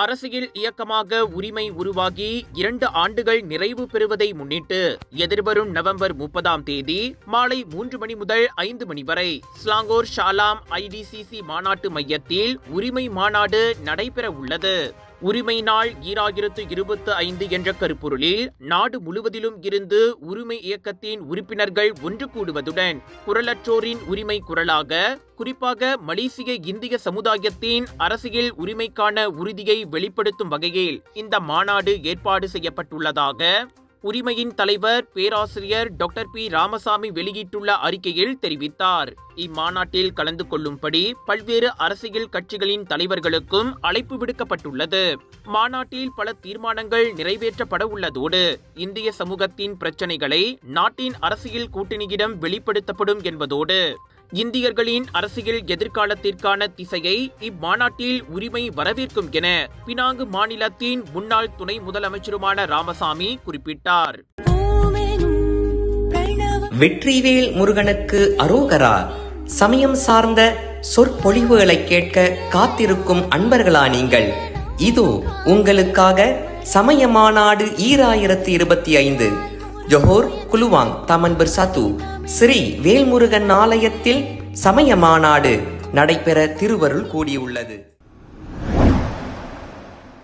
அரசியல் இயக்கமாக உரிமை உருவாகி 2 ஆண்டுகள் நிறைவு பெறுவதை முன்னிட்டு எதிர்வரும் நவம்பர் 30ஆம் தேதி மாலை 3 மணி முதல் 5 மணி வரை ஸ்லாங்கூர் ஷாலாம் IDCC மாநாட்டு மையத்தில் உரிமை மாநாடு நடைபெற உள்ளது. உரிமை நாள் 2025 என்ற கருப்பொருளில் நாடு முழுவதிலும் இருந்து உரிமை இயக்கத்தின் உறுப்பினர்கள் ஒன்று கூடுவதுடன் குரலற்றோரின் உரிமை குரலாக, குறிப்பாக மலேசிய இந்திய சமுதாயத்தின் அரசியல் உரிமைக்கான உறுதியை வெளிப்படுத்தும் வகையில் இந்த மாநாடு ஏற்பாடு செய்யப்பட்டுள்ளதாக உரிமையின் தலைவர் பேராசிரியர் டாக்டர் பி ராமசாமி வெளியிட்டுள்ள அறிக்கையில் தெரிவித்தார். இம்மாநாட்டில் கலந்து கொள்ளும்படி பல்வேறு அரசியல் கட்சிகளின் தலைவர்களுக்கும் அழைப்பு விடுக்கப்பட்டுள்ளது. மாநாட்டில் பல தீர்மானங்கள் நிறைவேற்றப்பட உள்ளதோடு இந்திய சமூகத்தின் பிரச்சினைகளை நாட்டின் அரசியல் கூட்டணியிடம் வெளிப்படுத்தப்படும் என்பதோடு இந்தியர்களின் அரசியல் எதிர்காலத்திற்கான திசையை இம்மாநாட்டில் உரிமை வரவேற்கும் என பினாங்கு மாநிலத்தின் முன்னாள் துணை முதலமைச்சருமான ராமசாமி குறிப்பிட்டார். வெற்றிவேல் முருகனுக்கு அரோகரா. சமயம் சார்ந்த சொற்பொழிவுகளை கேட்க காத்திருக்கும் அன்பர்களா நீங்கள்? இதோ உங்களுக்காக சமய மாநாடு 2025 ஜொஹோர் குலுவாங் தமன் பிர்சாத்து ஸ்ரீ வேல்முருகன் ஆலயத்தில் சமய மாநாடு நடைபெற திருவருள் கூடியுள்ளது.